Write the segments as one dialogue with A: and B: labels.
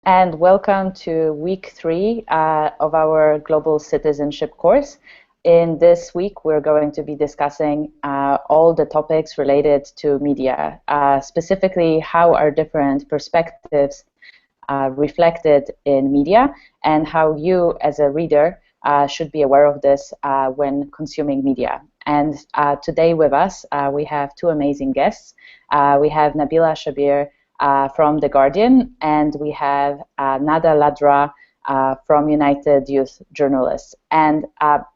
A: and welcome to week 3 of our Global Citizenship course. In this week, we're going to be discussing all the topics related to media, specifically how are different perspectives reflected in media, and how you as a reader should be aware of this when consuming media. And today with us, we have two amazing guests. We have Nabeelah Shabbir from The Guardian, and we have Ladraa from United Journalism. And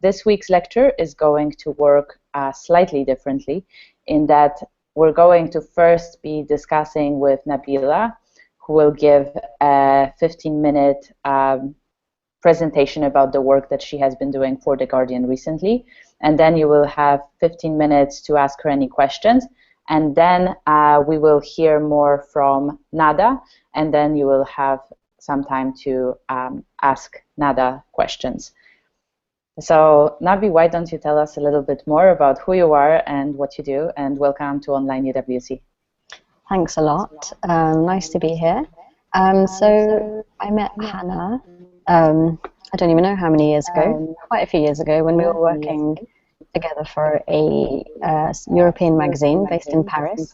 A: this week's lecture is going to work slightly differently in that we're going to first be discussing with Nabeelah, who will give a 15-minute presentation about the work that she has been doing for The Guardian recently. And then you will have 15 minutes to ask her any questions. And then we will hear more from Nada, and then you will have some time to ask Nada questions. So, Nabi, why don't you tell us a little bit more about who you are and what you do, and welcome to Online UWC.
B: Thanks a lot. Nice to be here. So I met Hannah, I don't even know how many years ago, quite a few years ago, when we were working together for a European magazine based in Paris.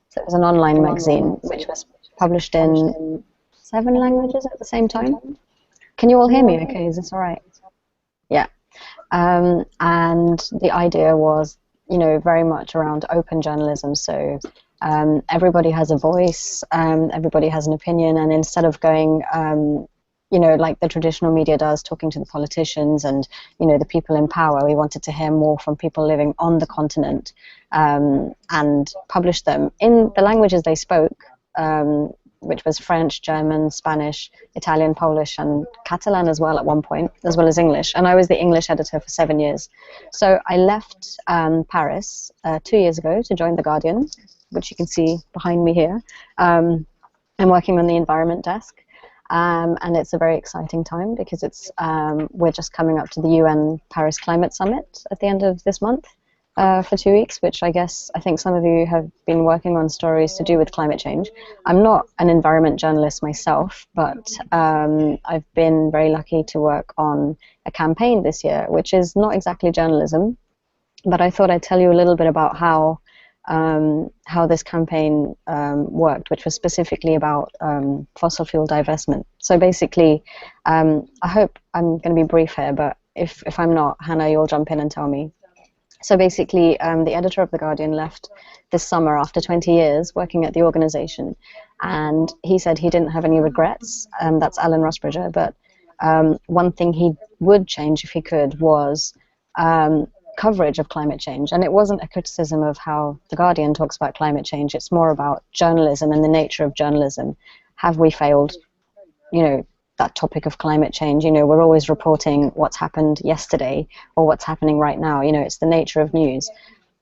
B: So it was an online magazine which was published in 7 languages at the same time. Can you all hear me okay? Is this all right? Yeah. And the idea was, very much around open journalism. So everybody has a voice, everybody has an opinion, and instead of going like the traditional media does, talking to the politicians and, the people in power, we wanted to hear more from people living on the continent and publish them in the languages they spoke, which was French, German, Spanish, Italian, Polish, and Catalan as well at one point, as well as English. And I was the English editor for 7 years. So I left Paris 2 years ago to join The Guardian, which you can see behind me here. I'm working on the environment desk. And it's a very exciting time because we're just coming up to the UN Paris Climate Summit at the end of this month for 2 weeks, which I think some of you have been working on stories to do with climate change. I'm not an environment journalist myself, but I've been very lucky to work on a campaign this year, which is not exactly journalism, but I thought I'd tell you a little bit about how this campaign worked, which was specifically about fossil fuel divestment. So basically, I hope I'm going to be brief here, but if I'm not, Hannah, you'll jump in and tell me. So basically, the editor of The Guardian left this summer after 20 years working at the organization, and he said he didn't have any regrets. That's Alan Rusbridger, but one thing he would change if he could was coverage of climate change. And it wasn't a criticism of how The Guardian talks about climate change. It's more about journalism and the nature of journalism. Have we failed, that topic of climate change? We're always reporting what's happened yesterday or what's happening right now. It's the nature of news.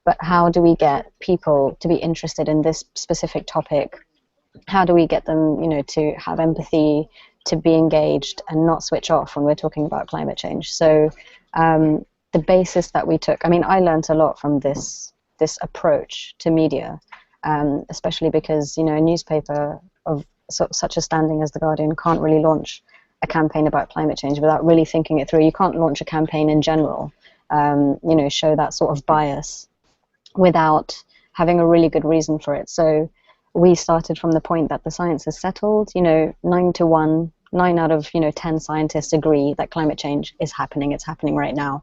B: But how do we get people to be interested in this specific topic? How do we get them, to have empathy, to be engaged and not switch off when we're talking about climate change? So the basis that we took, I learned a lot from this approach to media, especially because, a newspaper of such a standing as The Guardian can't really launch a campaign about climate change without really thinking it through. You can't launch a campaign in general, show that sort of bias without having a really good reason for it. So we started from the point that the science is settled, 9-1, 9 out of 10 scientists agree that climate change is happening. It's happening right now.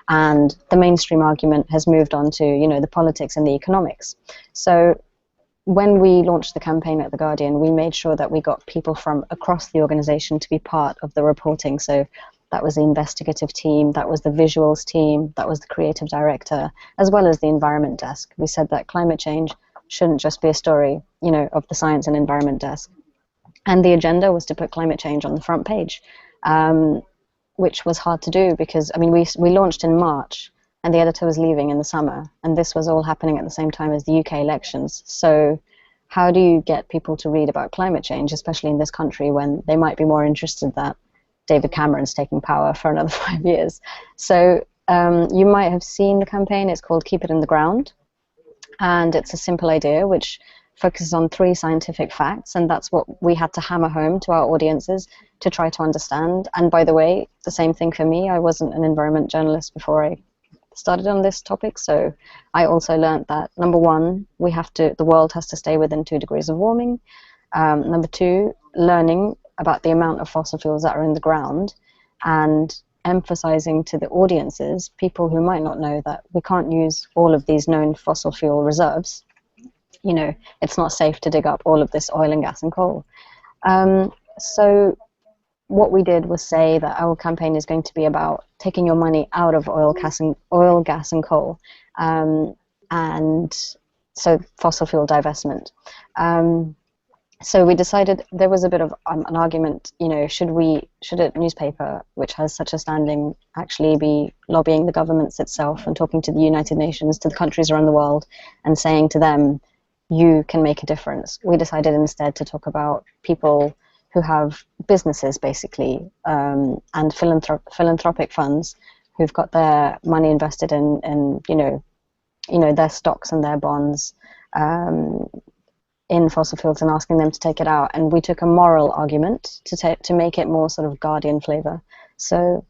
B: And the mainstream argument has moved on to, the politics and the economics. So when we launched the campaign at The Guardian, we made sure that we got people from across the organization to be part of the reporting. So that was the investigative team, that was the visuals team, that was the creative director, as well as the environment desk. We said that climate change shouldn't just be a story, of the science and environment desk. And the agenda was to put climate change on the front page, which was hard to do because, we launched in March and the editor was leaving in the summer, and this was all happening at the same time as the UK elections. So how do you get people to read about climate change, especially in this country when they might be more interested that David Cameron's taking power for another 5 years? So you might have seen the campaign. It's called Keep It in the Ground. And it's a simple idea, which focuses on 3 scientific facts, and that's what we had to hammer home to our audiences to try to understand. And by the way, the same thing for me. I wasn't an environment journalist before I started on this topic, so I also learned that, number one, the world has to stay within 2 degrees of warming. Number 2, learning about the amount of fossil fuels that are in the ground, and emphasizing to the audiences, people who might not know, that we can't use all of these known fossil fuel reserves. You know, it's not safe to dig up all of this oil and gas and coal. So what we did was say that our campaign is going to be about taking your money out of oil, gas, and coal, and so fossil fuel divestment. So we decided, there was a bit of an argument, you know, should a newspaper which has such a standing actually be lobbying the governments itself and talking to the United Nations, to the countries around the world, and saying to them, you can make a difference. We decided instead to talk about people who have businesses, basically, and philanthropic funds who've got their money invested in you know their stocks and their bonds in fossil fuels, and asking them to take it out. And we took a moral argument to make it more sort of Guardian flavor. So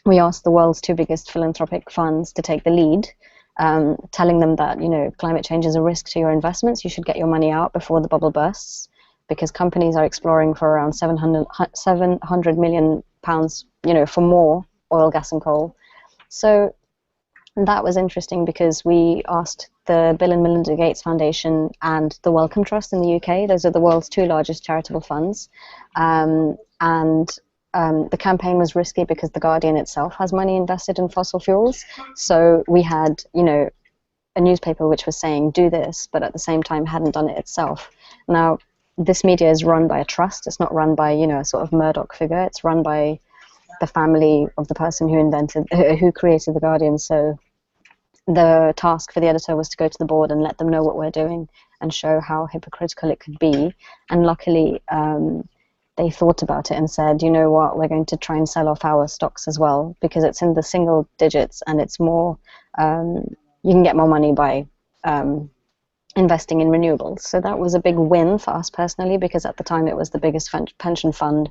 B: we asked the world's 2 biggest philanthropic funds to take the lead, telling them that, you know, climate change is a risk to your investments. You should get your money out before the bubble bursts, because companies are exploring for around 700 million pounds, you know, for more oil, gas, and coal. So that was interesting, because we asked the Bill and Melinda Gates Foundation and the Wellcome Trust in the UK. Those are the world's 2 largest charitable funds. The campaign was risky because the Guardian itself has money invested in fossil fuels. So we had, you know, a newspaper which was saying, do this, but at the same time hadn't done it itself. Now, this media is run by a trust. It's not run by, you know, a sort of Murdoch figure. It's run by the family of the person who created the Guardian. So the task for the editor was to go to the board and let them know what we're doing and show how hypocritical it could be. And luckily, they thought about it and said, you know what, we're going to try and sell off our stocks as well, because it's in the single digits, and it's more, you can get more money by investing in renewables. So that was a big win for us personally, because at the time it was the biggest pension fund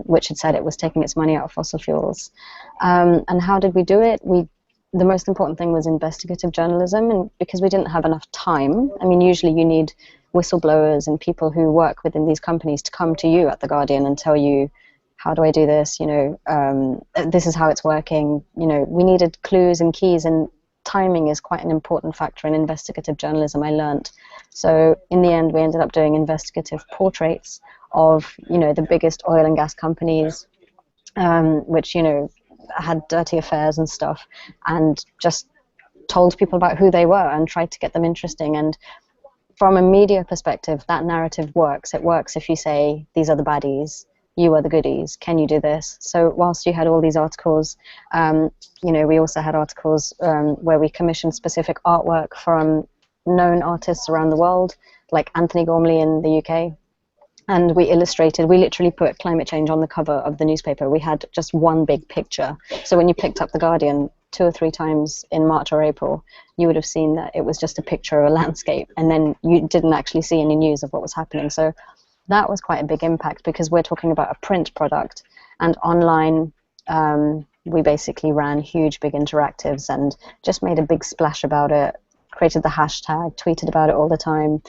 B: which had said it was taking its money out of fossil fuels. And how did we do it? The most important thing was investigative journalism, and because we didn't have enough time. I mean, usually you need whistleblowers and people who work within these companies to come to you at The Guardian and tell you, how do I do this? You know, this is how it's working. You know, we needed clues and keys, and timing is quite an important factor in investigative journalism, I learned. So in the end, we ended up doing investigative portraits of, you know, the biggest oil and gas companies, which, you know, had dirty affairs and stuff, and just told people about who they were and tried to get them interesting. And from a media perspective, that narrative works. It works if you say, these are the baddies, you are the goodies, can you do this? So whilst you had all these articles, you know, we also had articles where we commissioned specific artwork from known artists around the world, like Anthony Gormley in the UK. And we literally put climate change on the cover of the newspaper. We had just one big picture. So when you picked up The Guardian 2 or 3 times in March or April, you would have seen that it was just a picture of a landscape, and then you didn't actually see any news of what was happening. So that was quite a big impact, because we're talking about a print product, and online we basically ran huge, big interactives and just made a big splash about it, created the hashtag, tweeted about it all the time,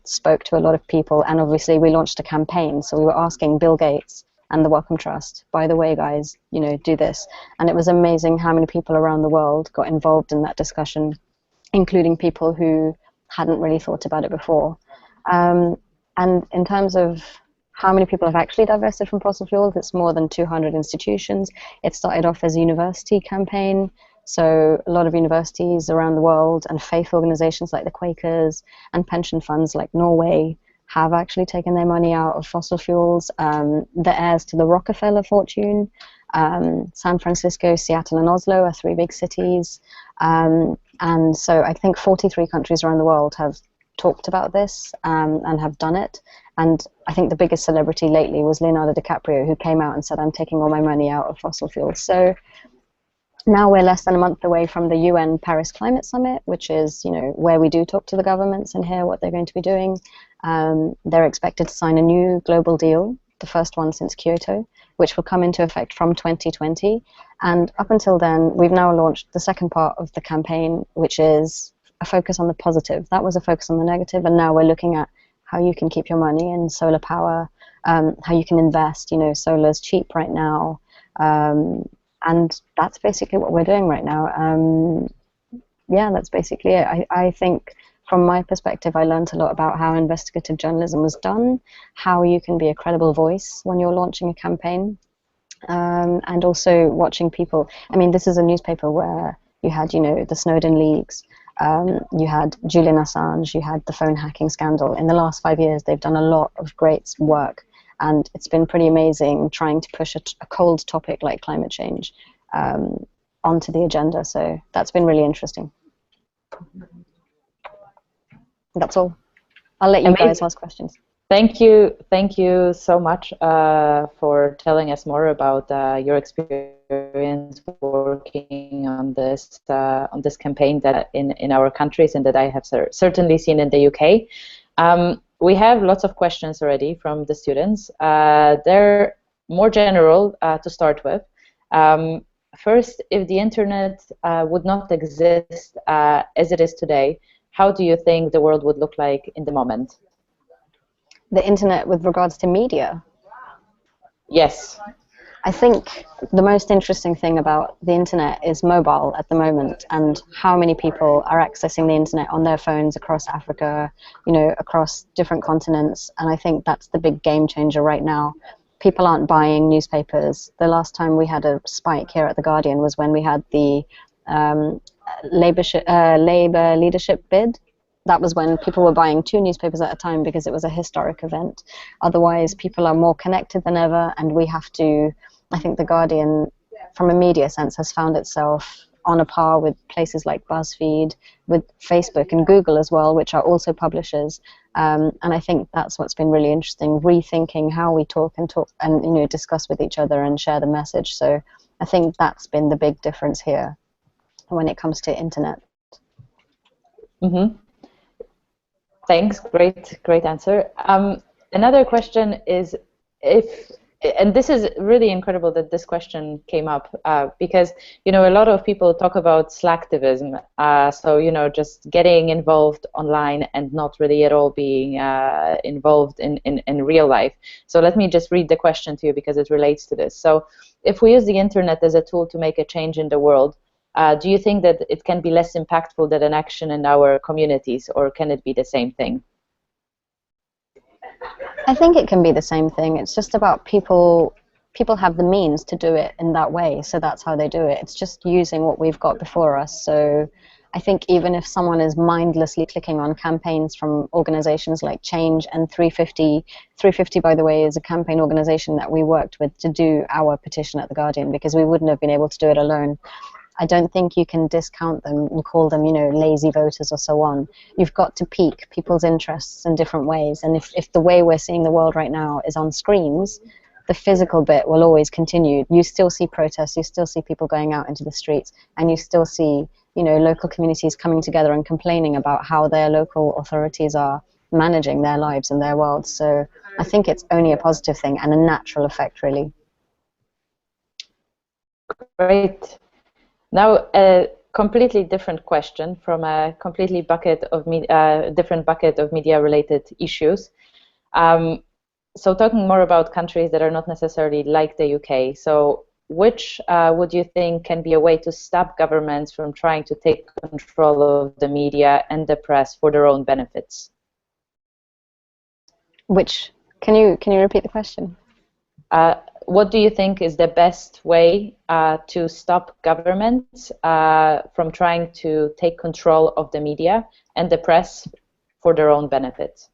B: spoke to a lot of people, and obviously we launched a campaign. So we were asking Bill Gates and the Wellcome Trust, by the way, guys, you know, do this. And it was amazing how many people around the world got involved in that discussion, including people who hadn't really thought about it before. And in terms of how many people have actually divested from fossil fuels, it's more than 200 institutions. It started off as a university campaign. So a lot of universities around the world and faith organizations like the Quakers and pension funds like Norway have actually taken their money out of fossil fuels. The heirs to the Rockefeller fortune, San Francisco, Seattle, and Oslo are 3 big cities. And so I think 43 countries around the world have talked about this and have done it. And I think the biggest celebrity lately was Leonardo DiCaprio, who came out and said, I'm taking all my money out of fossil fuels. So Now we're less than a month away from the UN Paris Climate Summit, which is, where we do talk to the governments and hear what they're going to be doing. They're expected to sign a new global deal, the first one since Kyoto, which will come into effect from 2020. And up until then, we've now launched the second part of the campaign, which is a focus on the positive. That was a focus on the negative, and now we're looking at how you can keep your money in solar power, how you can invest. Solar's cheap right now. And that's basically what we're doing right now. Yeah, that's basically it. I think from my perspective, I learned a lot about how investigative journalism was done, how you can be a credible voice when you're launching a campaign, and also watching people. I mean, this is a newspaper where you had, the Snowden leaks, you had Julian Assange, you had the phone hacking scandal. In the last 5 years, they've done a lot of great work. And it's been pretty amazing trying to push a cold topic like climate change onto the agenda. So that's been really interesting. That's all. I'll let you guys ask questions.
A: Thank you so much for telling us more about your experience working on this campaign that in our countries and that I have certainly seen in the UK. We have lots of questions already from the students. They're more general to start with. First, if the internet would not exist as it is today, how do you think the world would look like in the moment?
B: The internet with regards to media?
A: Yes.
B: I think the most interesting thing about the internet is mobile at the moment, and how many people are accessing the internet on their phones across Africa, across different continents. And I think that's the big game changer right now. People aren't buying newspapers. The last time we had a spike here at The Guardian was when we had the Labour leadership bid. That was when people were buying 2 newspapers at a time because it was a historic event. Otherwise, people are more connected than ever, and we have to... I think The Guardian, from a media sense, has found itself on a par with places like BuzzFeed, with Facebook and Google as well, which are also publishers. And I think that's what's been really interesting, rethinking how we talk and discuss with each other and share the message. So I think that's been the big difference here when it comes to internet.
A: Mm-hmm. Thanks. Great answer. Another question is and this is really incredible that this question came up because a lot of people talk about slacktivism, so just getting involved online and not really at all being involved in real life. So let me just read the question to you because it relates to this. So if we use the internet as a tool to make a change in the world, do you think that it can be less impactful than an action in our communities, or can it be the same thing?
B: I think it can be the same thing. It's just about people have the means to do it in that way, so that's how they do it. It's just using what we've got before us. So I think even if someone is mindlessly clicking on campaigns from organizations like Change and 350, by the way, is a campaign organization that we worked with to do our petition at The Guardian, because we wouldn't have been able to do it alone. I don't think you can discount them and call them, lazy voters or so on. You've got to pique people's interests in different ways. And if the way we're seeing the world right now is on screens, the physical bit will always continue. You still see protests, you still see people going out into the streets, and you still see, local communities coming together and complaining about how their local authorities are managing their lives and their world. So I think it's only a positive thing and a natural effect, really.
A: Great. Now, a completely different question from a completely different bucket of media-related issues. So talking more about countries that are not necessarily like the UK. So which would you think can be a way to stop governments from trying to take control of the media and the press for their own benefits?
B: Can you repeat the question?
A: What do you think is the best way to stop governments from trying to take control of the media and the press for their own benefits?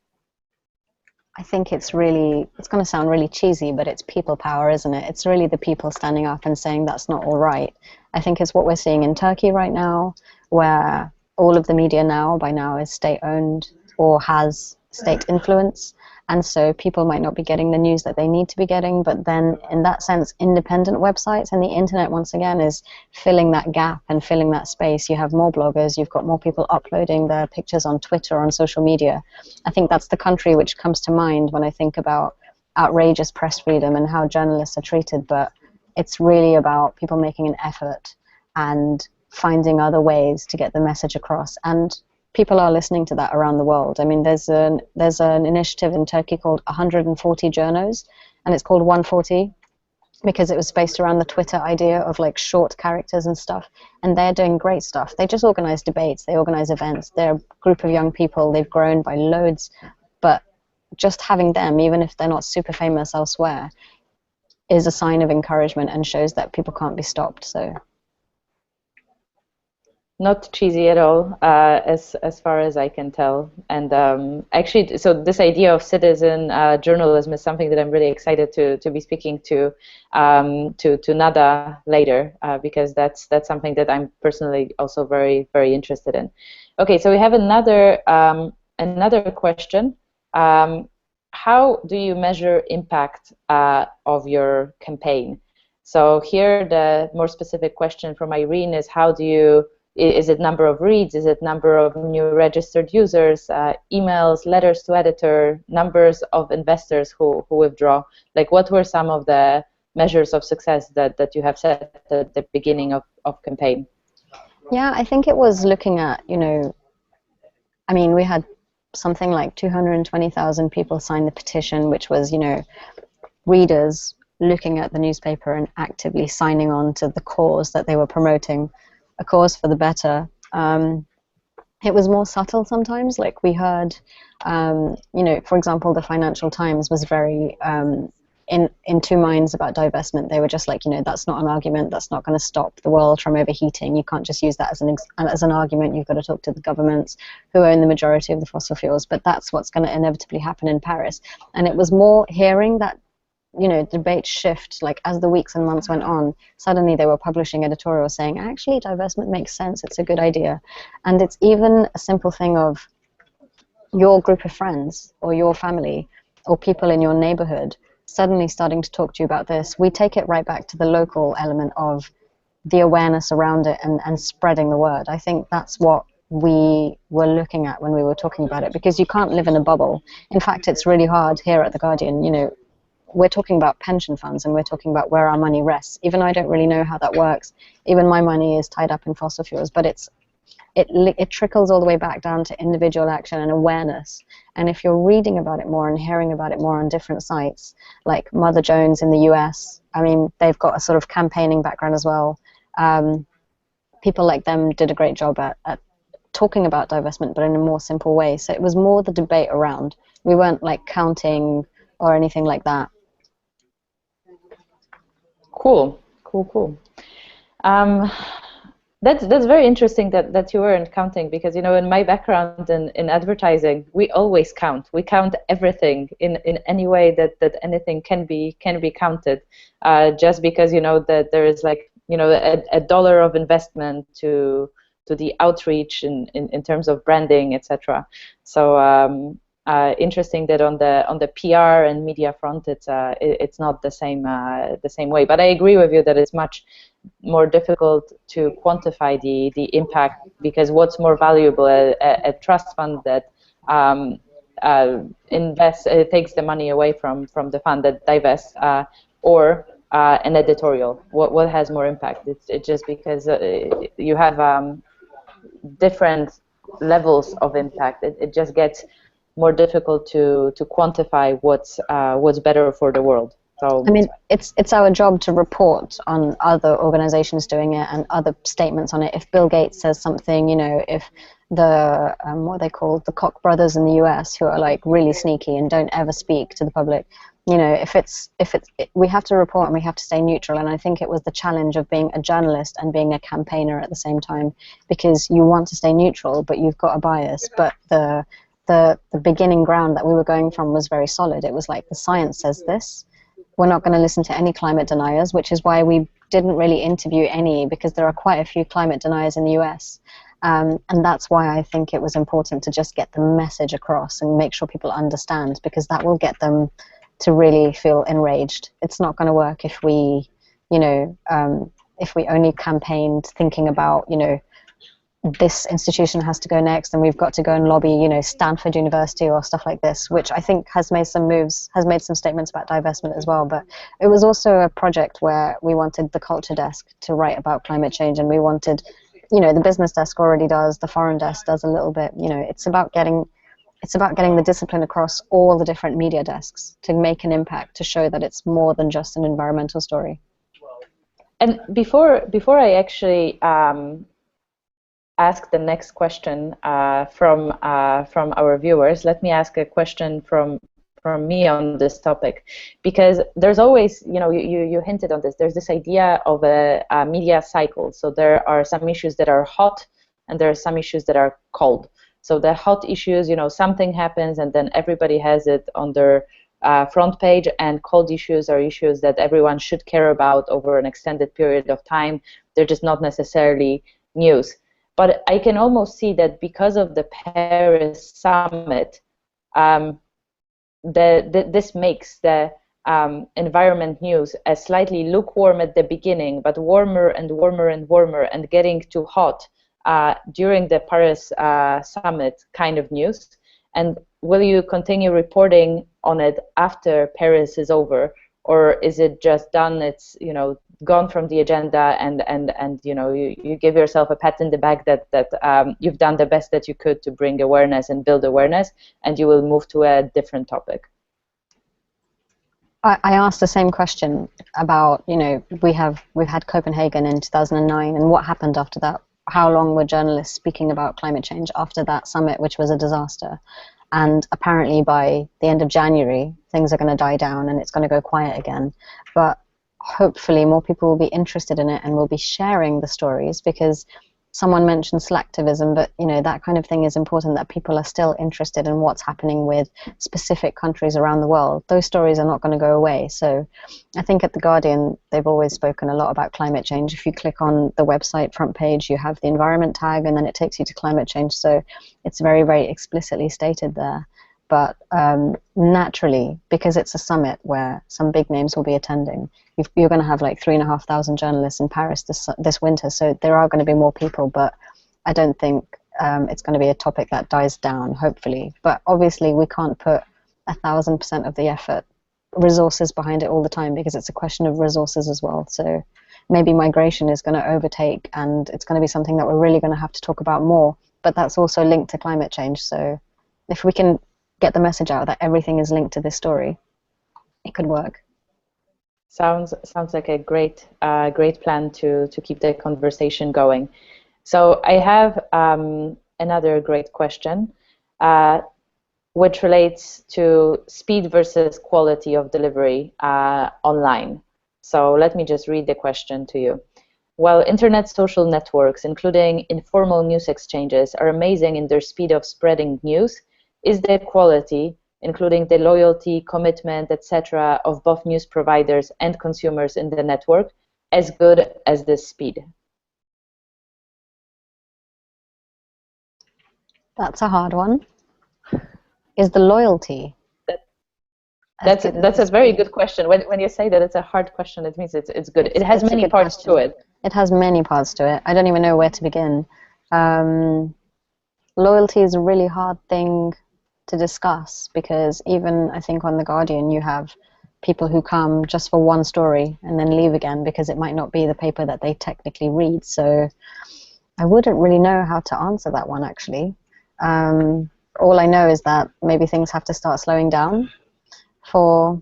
B: I think it's going to sound really cheesy, but it's people power, isn't it? It's really the people standing up and saying that's not all right. I think it's what we're seeing in Turkey right now, where all of the media by now is state-owned or has state influence, and so people might not be getting the news that they need to be getting. But then, in that sense, independent websites and the internet, once again, is filling that gap and filling that space. You have more bloggers, you've got more people uploading their pictures on Twitter, on social media. I think that's the country which comes to mind when I think about outrageous press freedom and how journalists are treated. But it's really about people making an effort and finding other ways to get the message across. And people are listening to that around the world. I mean, there's an initiative in Turkey called 140 Journos, and it's called 140 because it was based around the Twitter idea of like short characters and stuff. And they're doing great stuff. They just organize debates, they organize events. They're a group of young people. They've grown by loads, but just having them, even if they're not super famous elsewhere, is a sign of encouragement and shows that people can't be stopped. So.
A: Not cheesy at all, as far as I can tell. And actually, so this idea of citizen journalism is something that I'm really excited to be speaking to Nada later, because that's something that I'm personally also very, very interested in. Okay, so we have another question. How do you measure impact of your campaign? So here, the more specific question from Irene is, how do you is it number of reads? Is it number of new registered users, emails, letters to editor, numbers of investors who withdraw? Like, what were some of the measures of success that you have set at the beginning of campaign?
B: Yeah, I think it was looking at, I mean, we had something like 220,000 people sign the petition, which was, readers looking at the newspaper and actively signing on to the cause that they were promoting. A cause for the better. It was more subtle sometimes. Like we heard, for example, the Financial Times was very in two minds about divestment. They were just like, that's not an argument. That's not going to stop the world from overheating. You can't just use that as an argument. You've got to talk to the governments who own the majority of the fossil fuels. But that's what's going to inevitably happen in Paris. And it was more hearing that, debate shift, like as the weeks and months went on, suddenly they were publishing editorials saying, actually, divestment makes sense, it's a good idea. And it's even a simple thing of your group of friends or your family or people in your neighborhood suddenly starting to talk to you about this. We take it right back to the local element of the awareness around it and spreading the word. I think that's what we were looking at when we were talking about it, because you can't live in a bubble. In fact, it's really hard here at The Guardian, we're talking about pension funds and we're talking about where our money rests. Even I don't really know how that works. Even my money is tied up in fossil fuels, but it trickles all the way back down to individual action and awareness. And if you're reading about it more and hearing about it more on different sites, like Mother Jones in the US, I mean, they've got a sort of campaigning background as well. People like them did a great job at talking about divestment, but in a more simple way. So it was more the debate around. We weren't like counting or anything like that. Cool.
A: That's very interesting that you weren't counting, because in my background in advertising, we always count. We count everything in any way that anything can be counted. Just because that there is like a dollar of investment to the outreach in terms of branding, etc. So interesting that on the PR and media front, it's not the same way. But I agree with you that it's much more difficult to quantify the impact, because what's more valuable, a trust fund that takes the money away from the fund that divests, or an editorial? What has more impact? It's just because you have different levels of impact. It just gets more difficult to quantify what's better for the world. So
B: I mean, it's our job to report on other organizations doing it and other statements on it. If Bill Gates says something, if the what are they called, the Koch brothers in the US, who are like really sneaky and don't ever speak to the public, we have to report and we have to stay neutral. And I think it was the challenge of being a journalist and being a campaigner at the same time, because you want to stay neutral, but you've got a bias. But the beginning ground that we were going from was very solid. It was like, the science says this. We're not going to listen to any climate deniers, which is why we didn't really interview any, because there are quite a few climate deniers in the US. And that's why I think it was important to just get the message across and make sure people understand, because that will get them to really feel enraged. It's not going to work if we, if we only campaigned thinking about, this institution has to go next and we've got to go and lobby, Stanford University or stuff like this, which I think has made some moves, has made some statements about divestment as well. But it was also a project where we wanted the culture desk to write about climate change, and we wanted, the business desk already does, the foreign desk does a little bit. It's about getting the discipline across all the different media desks to make an impact, to show that it's more than just an environmental story.
A: And before I actually ask the next question from our viewers, let me ask a question from me on this topic, because there's always, you hinted on this, there's this idea of a media cycle. So there are some issues that are hot and there are some issues that are cold. So the hot issues, something happens and then everybody has it on their front page, and cold issues are issues that everyone should care about over an extended period of time. They're just not necessarily news. But I can almost see that because of the Paris summit, this makes the environment news as slightly lukewarm at the beginning, but warmer and warmer and warmer, and getting too hot during the Paris summit kind of news. And will you continue reporting on it after Paris is over, or is it just done? It's gone from the agenda, and you give yourself a pat in the back that you've done the best that you could to bring awareness and build awareness, and you will move to a different topic.
B: I asked the same question about, we've had Copenhagen in 2009, and what happened after that? How long were journalists speaking about climate change after that summit, which was a disaster? And apparently by the end of January, things are going to die down and it's going to go quiet again. But hopefully more people will be interested in it and will be sharing the stories, because someone mentioned selectivism, but that kind of thing is important, that people are still interested in what's happening with specific countries around the world. Those stories are not going to go away. So I think at The Guardian, they've always spoken a lot about climate change. If you click on the website front page, you have the environment tag, and then it takes you to climate change. So it's very, very explicitly stated there. But naturally, because it's a summit where some big names will be attending, you're going to have like 3,500 journalists in Paris this winter. So there are going to be more people, but I don't think it's going to be a topic that dies down, hopefully. But obviously, we can't put 1,000% of the effort, resources behind it all the time, because it's a question of resources as well. So maybe migration is going to overtake, and it's going to be something that we're really going to have to talk about more. But that's also linked to climate change. So if we can get the message out that everything is linked to this story, it could work.
A: Sounds like a great plan to keep the conversation going. So I have another great question, which relates to speed versus quality of delivery online. So let me just read the question to you. While internet social networks, including informal news exchanges, are amazing in their speed of spreading news, is the quality, including the loyalty, commitment, etc., of both news providers and consumers in the network, as good as the speed?
B: That's a hard one. Is the loyalty?
A: That's a very good question. When you say that it's a hard question, it means it's good. It has many parts to it.
B: It has many parts to it. I don't even know where to begin. Loyalty is a really hard thing to discuss, because even I think on The Guardian you have people who come just for one story and then leave again because it might not be the paper that they technically read. So I wouldn't really know how to answer that one, actually. All I know is that maybe things have to start slowing down for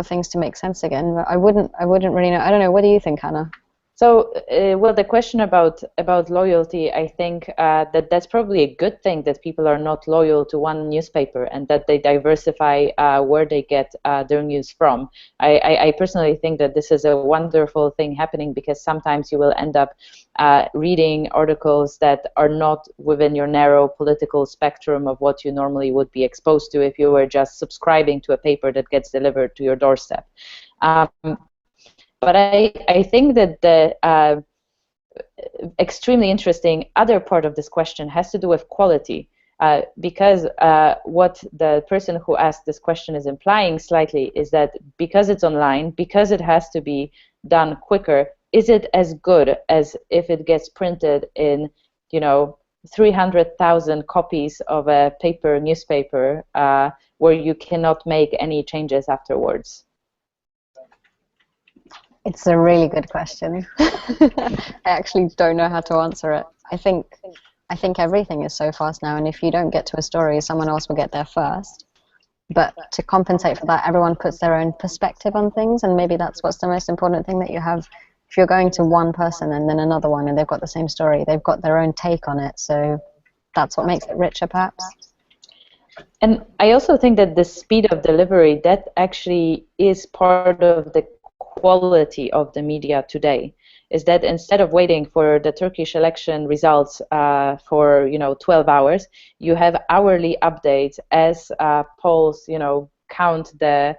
B: things to make sense again. But I wouldn't really know. I don't know. What do you think, Hannah?
A: So, well, the question about loyalty, I think that's probably a good thing, that people are not loyal to one newspaper and that they diversify where they get their news from. I personally think that this is a wonderful thing happening, because sometimes you will end up reading articles that are not within your narrow political spectrum of what you normally would be exposed to if you were just subscribing to a paper that gets delivered to your doorstep. But I think that extremely interesting other part of this question has to do with quality. Because what the person who asked this question is implying slightly is that because it's online, because it has to be done quicker, is it as good as if it gets printed in, 300,000 copies of a paper newspaper where you cannot make any changes afterwards?
B: It's a really good question. I actually don't know how to answer it. I think everything is so fast now, and if you don't get to a story, someone else will get there first. But to compensate for that, everyone puts their own perspective on things, and maybe that's what's the most important thing that you have. If you're going to one person and then another one, and they've got the same story, they've got their own take on it, so that's what makes it richer, perhaps.
A: And I also think that the speed of delivery, that actually is part of the quality of the media today, is that instead of waiting for the Turkish election results for 12 hours, you have hourly updates as polls count the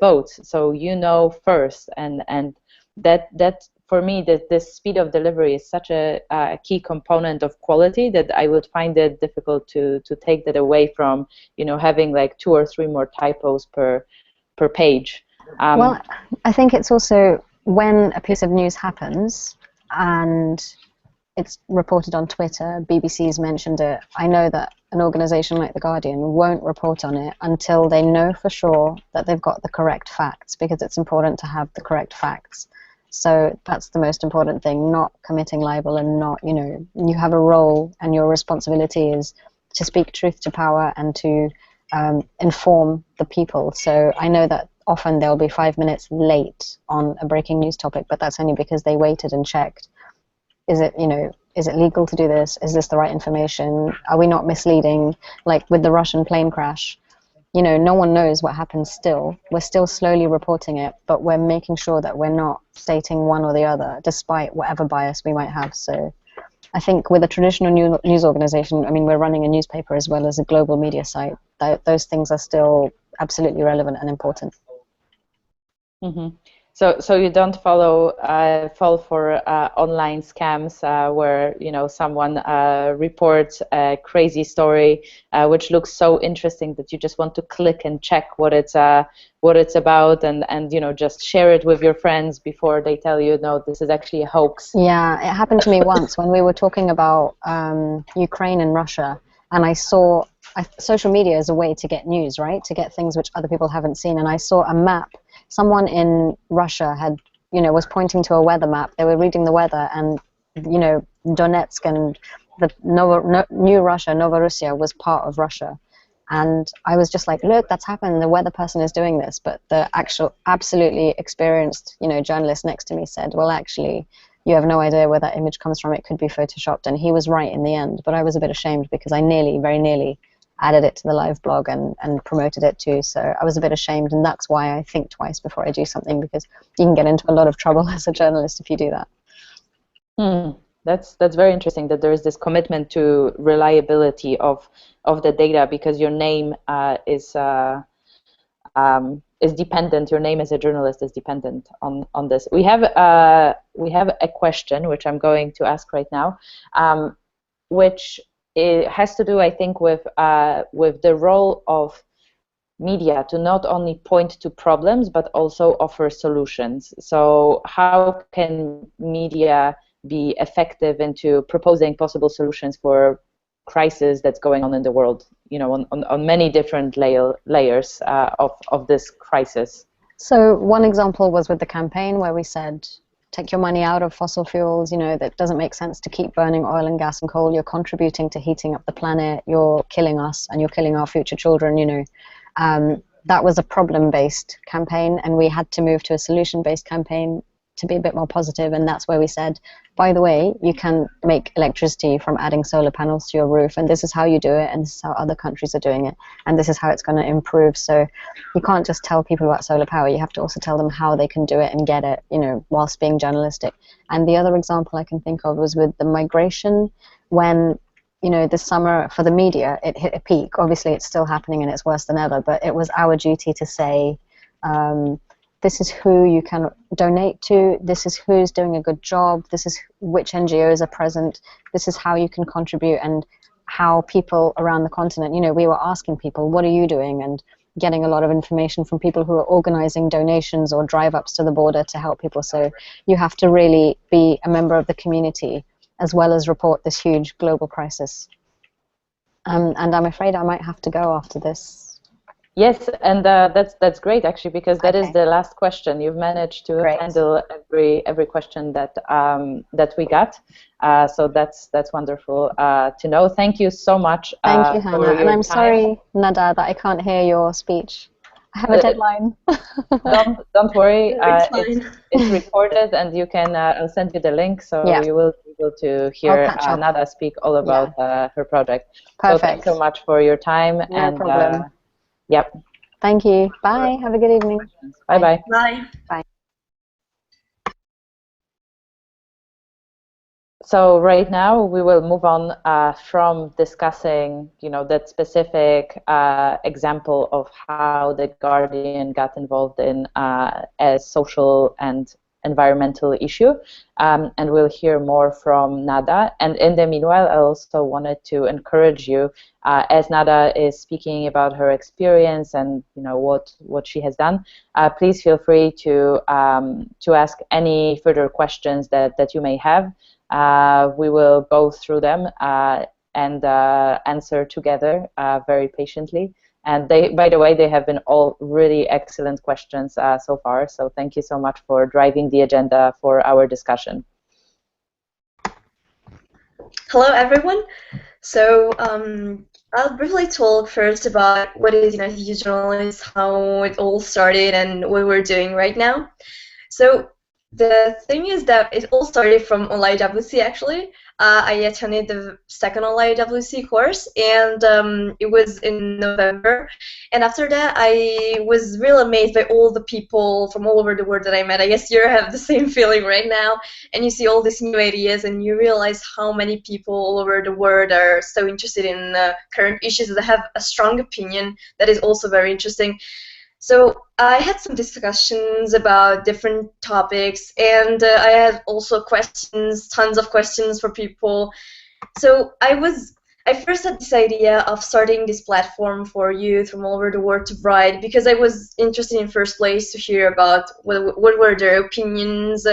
A: votes, so first, and that for me, that this speed of delivery is such a key component of quality that I would find it difficult to take that away from having like 2 or 3 more typos per page.
B: Well, I think it's also when a piece of news happens and it's reported on Twitter, BBC's mentioned it, I know that an organisation like The Guardian won't report on it until they know for sure that they've got the correct facts, because it's important to have the correct facts. So that's the most important thing, not committing libel, and not, you have a role and your responsibility is to speak truth to power and to inform the people. So I know that often they'll be 5 minutes late on a breaking news topic, but that's only because they waited and checked. Is it legal to do this? Is this the right information? Are we not misleading? Like with the Russian plane crash, no one knows what happened still. We're still slowly reporting it, but we're making sure that we're not stating one or the other, despite whatever bias we might have. So I think with a traditional news organization, I mean, we're running a newspaper as well as a global media site. Those things are still absolutely relevant and important.
A: Mm-hmm. So you don't fall for online scams where someone reports a crazy story which looks so interesting that you just want to click and check what it's about, and just share it with your friends before they tell you, no, this is actually a hoax.
B: Yeah, it happened to me once when we were talking about Ukraine and Russia, and I saw social media is a way to get news, right? To get things which other people haven't seen, and I saw a map. Someone in Russia had, was pointing to a weather map. They were reading the weather, and, Donetsk and the new Russia, Novorossiya, was part of Russia. And I was just like, look, that's happened. The weather person is doing this. But the actual absolutely experienced, journalist next to me said, well, actually, you have no idea where that image comes from. It could be photoshopped. And he was right in the end. But I was a bit ashamed because I very nearly added it to the live blog and promoted it too. So I was a bit ashamed, and that's why I think twice before I do something, because you can get into a lot of trouble as a journalist if you do that.
A: That's very interesting that there is this commitment to reliability of the data, because your name is dependent. Your name as a journalist is dependent on this. We have a question which I'm going to ask right now, which it has to do, I think, with the role of media to not only point to problems but also offer solutions. So how can media be effective into proposing possible solutions for crisis that's going on in the world, on many different layers of this crisis?
B: So one example was with the campaign where we said, take your money out of fossil fuels, that doesn't make sense to keep burning oil and gas and coal. You're contributing to heating up the planet. You're killing us and you're killing our future children, That was a problem-based campaign, and we had to move to a solution-based campaign to be a bit more positive, and that's where we said, by the way, you can make electricity from adding solar panels to your roof, and this is how you do it, and this is how other countries are doing it, and this is how it's going to improve. So you can't just tell people about solar power, you have to also tell them how they can do it and get it, whilst being journalistic. And the other example I can think of was with the migration, when this summer for the media, it hit a peak. Obviously, it's still happening and it's worse than ever, but it was our duty to say, this is who you can donate to, this is who's doing a good job, this is which NGOs are present, this is how you can contribute, and how people around the continent, you know, we were asking people, what are you doing? And getting a lot of information from people who are organizing donations or drive-ups to the border to help people. So you have to really be a member of the community as well as report this huge global crisis. And I'm afraid I might have to go after this.
A: Yes, and that's great actually, because that is the last question. You've managed to handle every question that that we got. So that's wonderful to know. Thank you so much.
B: Thank you, Hannah. And I'm sorry, Nada, that I can't hear your speech. I have a deadline.
A: Don't worry. It's recorded, and you can. I'll send you the link, so you will be able to hear Nada speak all about her project.
B: Perfect.
A: So thanks so much for your time.
B: No problem.
A: Yep.
B: Thank you. Bye. Have a good evening.
A: Bye-bye.
C: Bye.
B: Bye.
A: So right now we will move on from discussing, you know, that specific example of how the Guardian got involved in a social and environmental issue, and we'll hear more from Nada. And in the meanwhile, I also wanted to encourage you, as Nada is speaking about her experience and, you know, what she has done. Please feel free to ask any further questions that you may have. We will go through them and answer together very patiently. And they, by the way, they have been all really excellent questions so far. So thank you so much for driving the agenda for our discussion.
C: Hello, everyone. So I'll briefly talk first about what is United Journalists, how it all started, and what we're doing right now. So the thing is that it all started from Online WC, actually. I attended the second Online WC course, and it was in November. And after that, I was really amazed by all the people from all over the world that I met. I guess you have the same feeling right now. And you see all these new ideas, and you realize how many people all over the world are so interested in current issues that have a strong opinion. That is also very interesting. So I had some discussions about different topics, and I had also questions, tons of questions for people. So I first had this idea of starting this platform for youth from all over the world to write, because I was interested in first place to hear about what were their opinions.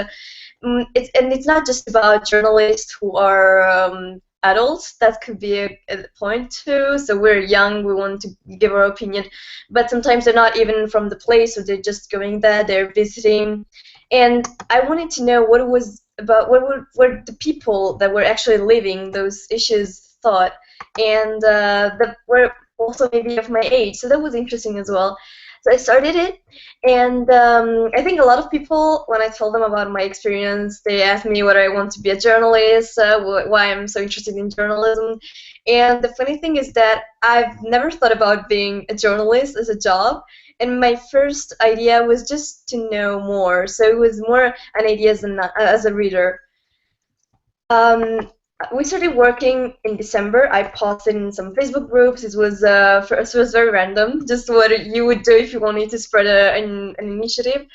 C: It's not just about journalists who are adults. That could be a point too. So we're young, we want to give our opinion, but sometimes they're not even from the place, or they're just going there, they're visiting. And I wanted to know what it was about, what were the people that were actually living those issues thought, and that were also maybe of my age. So that was interesting as well. So I started it, and I think a lot of people, when I told them about my experience, they asked me whether I want to be a journalist, why I'm so interested in journalism. And the funny thing is that I've never thought about being a journalist as a job, and my first idea was just to know more. So it was more an idea as a reader. We started working in December. I posted in some Facebook groups. It was very random, just what you would do if you wanted to spread an initiative.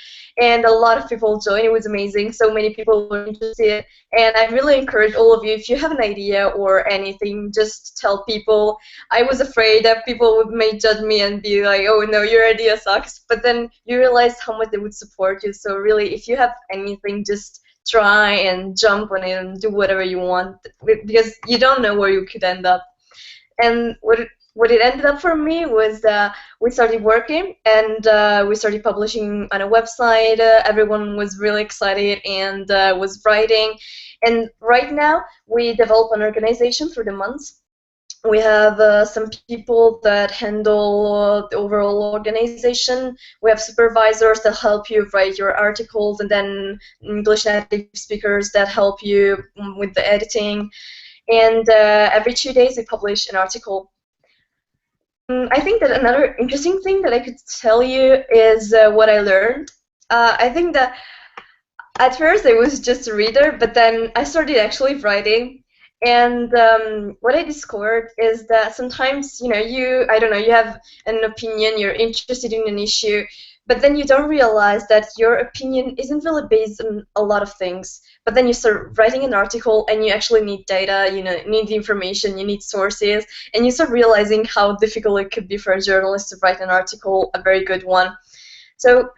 C: And a lot of people joined. It was amazing. So many people were interested. And I really encourage all of you, if you have an idea or anything, just tell people. I was afraid that people may judge me and be like, oh no, your idea sucks. But then you realize how much they would support you. So really, if you have anything, just try and jump on it and do whatever you want, because you don't know where you could end up. And what it ended up for me was we started working, and we started publishing on a website. Everyone was really excited and was writing. And right now we develop an organization for the months. We have some people that handle the overall organization. We have supervisors that help you write your articles, and then English native speakers that help you with the editing. And every 2 days we publish an article. I think that another interesting thing that I could tell you is what I learned. I think that at first I was just a reader, but then I started actually writing. And what I discovered is that sometimes, you have an opinion, you're interested in an issue, but then you don't realize that your opinion isn't really based on a lot of things. But then you start writing an article and you actually need data, you need the information, you need sources, and you start realizing how difficult it could be for a journalist to write an article, a very good one. So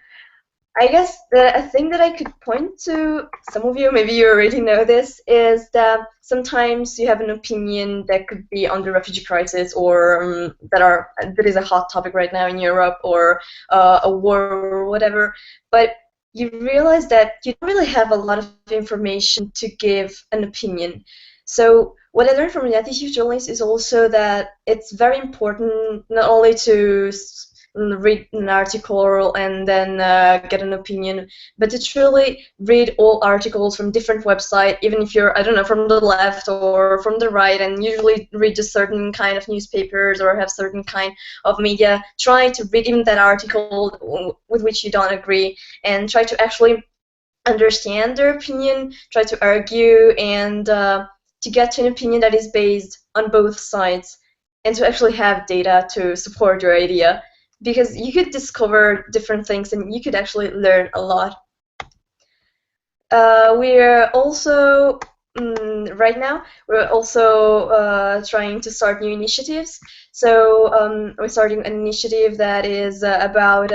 C: I guess a thing that I could point to, some of you, maybe you already know this, is that sometimes you have an opinion that could be on the refugee crisis, or that is a hot topic right now in Europe, or a war or whatever, but you realize that you don't really have a lot of information to give an opinion. So what I learned from Untitled Journalism is also that it's very important not only to read an article and then get an opinion, but to truly read all articles from different websites, even if you're, I don't know, from the left or from the right, and usually read a certain kind of newspapers or have certain kind of media. Try to read even that article with which you don't agree, and try to actually understand their opinion, try to argue, and to get to an opinion that is based on both sides, and to actually have data to support your idea. Because you could discover different things and you could actually learn a lot. We're also, right now, we're also trying to start new initiatives. So we're starting an initiative that is about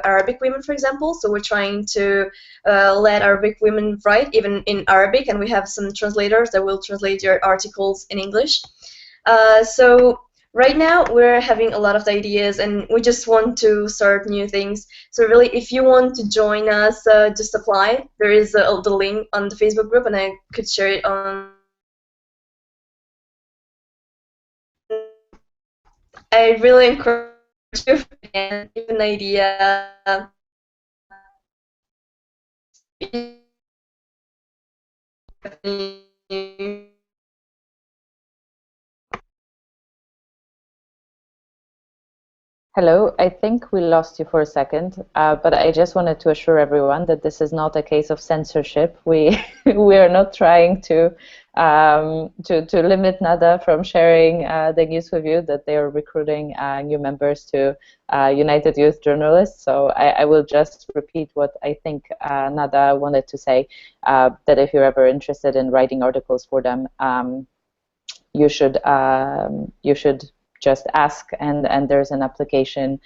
C: Arabic women, for example. So we're trying to let Arabic women write, even in Arabic, and we have some translators that will translate your articles in English. So right now, we're having a lot of ideas, and we just want to start new things. So really, if you want to join us, just apply. There is the link on the Facebook group, and I could share it on. I really encourage you and give an idea.
A: Hello, I think we lost you for a second, but I just wanted to assure everyone that this is not a case of censorship. We are not trying to limit Nada from sharing the news with you that they are recruiting new members to United Youth Journalists. So I will just repeat what I think Nada wanted to say, that if you're ever interested in writing articles for them, you should just ask, and there's an application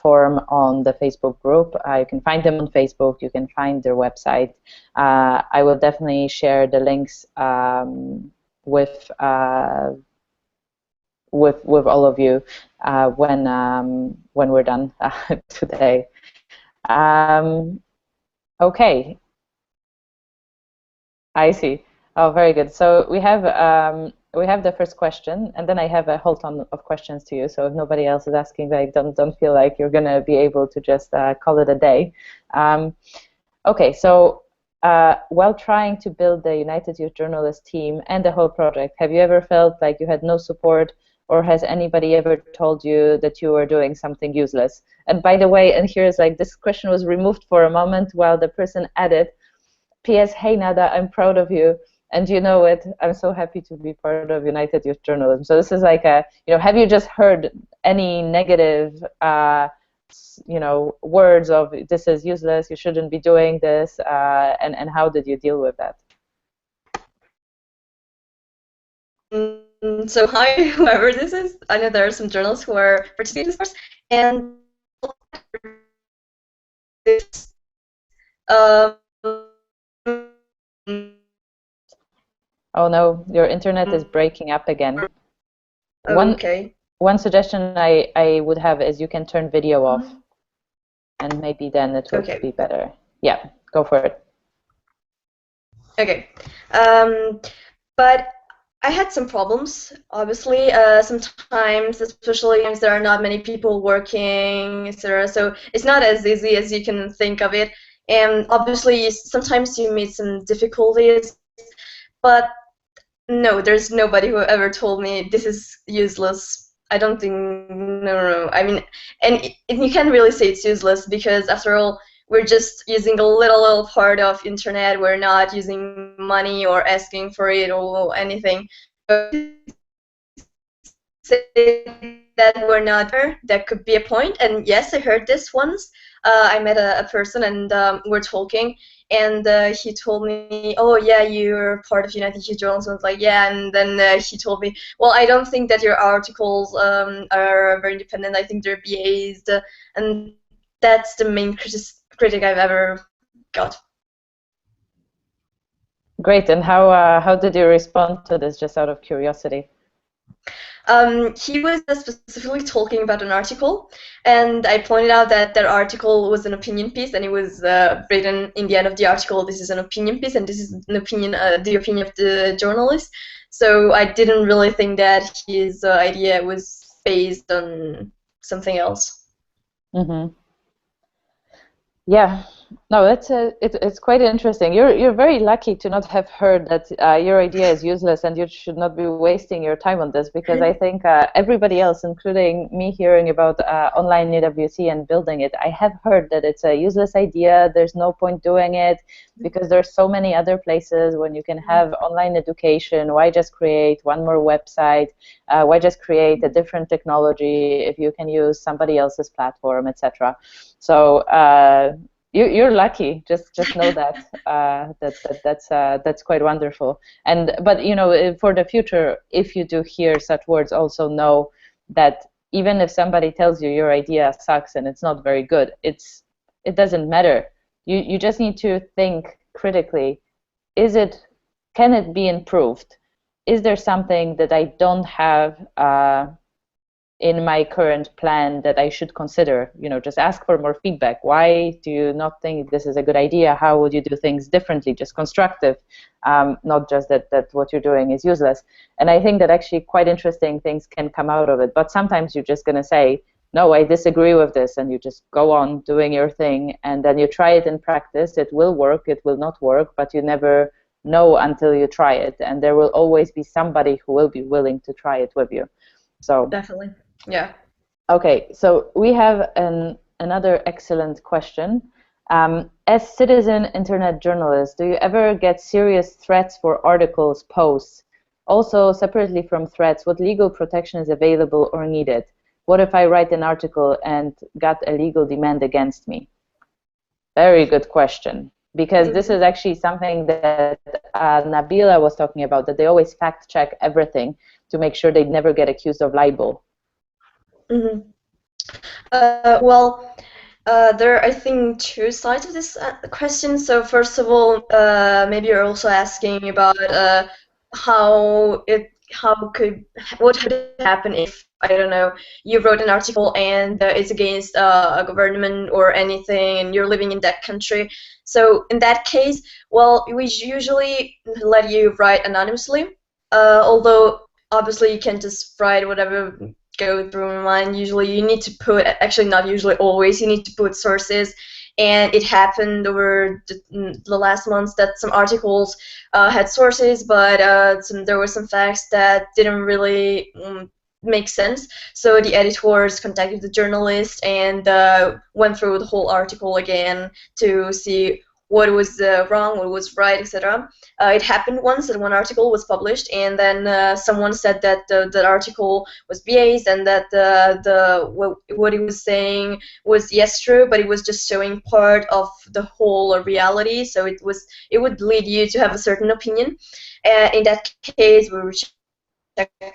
A: form on the Facebook group. You can find them on Facebook. You can find their website. I will definitely share the links with all of you when we're done today. Okay. I see. Oh, very good. So we have the first question, and then I have a whole ton of questions to you. So if nobody else is asking, like, don't feel like you're gonna be able to just call it a day. Okay. So while trying to build the United Youth Journalist team and the whole project, have you ever felt like you had no support, or has anybody ever told you that you were doing something useless? And by the way, and here's like, this question was removed for a moment while the person added, P.S. Hey Nada, I'm proud of you, and you know it. I'm so happy to be part of United Youth Journalism. So this is like a, have you just heard any negative, words of this is useless, you shouldn't be doing this, and how did you deal with that?
C: So hi, whoever this is. I know there are some journalists who are participating in this course, and this.
A: Oh no, your internet is breaking up again.
C: Okay.
A: One suggestion I would have is you can turn video off, and maybe then it will be better. Yeah, go for it.
C: Okay. But I had some problems, obviously. Sometimes, especially if there are not many people working, etc. So it's not as easy as you can think of it. And obviously, sometimes you meet some difficulties. But no, there's nobody who ever told me this is useless. I don't think, no. I mean, and you can't really say it's useless, because after all, we're just using a little part of internet. We're not using money or asking for it or anything. that were not there, that could be a point. And yes, I heard this once. I met a person, and we're talking, and he told me, oh yeah, you're part of United Journalism. I was like, yeah, and then he told me, well, I don't think that your articles are very independent. I think they're biased, and that's the main critic I've ever got.
A: Great. And how did you respond to this, just out of curiosity?
C: He was specifically talking about an article, and I pointed out that that article was an opinion piece, and it was written in the end of the article, this is an opinion piece, and this is an opinion, the opinion of the journalist. So I didn't really think that his idea was based on something else.
A: Mm-hmm. Yeah, no, it's quite interesting. You're very lucky to not have heard that your idea is useless and you should not be wasting your time on this, because I think everybody else, including me, hearing about online UWC and building it, I have heard that it's a useless idea. There's no point doing it because there's so many other places when you can have online education. Why just create one more website? Why just create a different technology if you can use somebody else's platform, etc. So you're lucky. Just know that that's quite wonderful. But you know, for the future, if you do hear such words, also know that even if somebody tells you your idea sucks and it's not very good, it doesn't matter. You just need to think critically. Can it be improved? Is there something that I don't have in my current plan that I should consider? You know, just ask for more feedback. Why do you not think this is a good idea? How would you do things differently? Just constructive, not just that what you're doing is useless. And I think that actually quite interesting things can come out of it. But sometimes you're just going to say, no, I disagree with this, and you just go on doing your thing, and then you try it in practice. It will work, it will not work, but you never know until you try it, and there will always be somebody who will be willing to try it with you. So
C: definitely, yeah.
A: Okay, so we have another excellent question. As citizen internet journalists, do you ever get serious threats for articles, posts? Also, separately from threats, what legal protection is available or needed? What if I write an article and got a legal demand against me? Very good question, because this is actually something that Nabeelah was talking about, that they always fact check everything to make sure they never get accused of libel.
C: Mm-hmm. Well, there are, I think, two sides of this question. So first of all, maybe you're also asking about what would happen if, I don't know, you wrote an article and it's against a government or anything, and you're living in that country. So in that case, well, we usually let you write anonymously, although obviously you can just write whatever go through my mind. Usually you need to put, actually not usually, always, you need to put sources. And it happened over the last months that some articles had sources, but there were some facts that didn't really make sense. So the editors contacted the journalist and went through the whole article again to see what was wrong, what was right, etc. It happened once that one article was published, and then someone said that that article was biased, and that what he was saying was, yes, true, but it was just showing part of the whole reality. So it would lead you to have a certain opinion. In that case, we rejected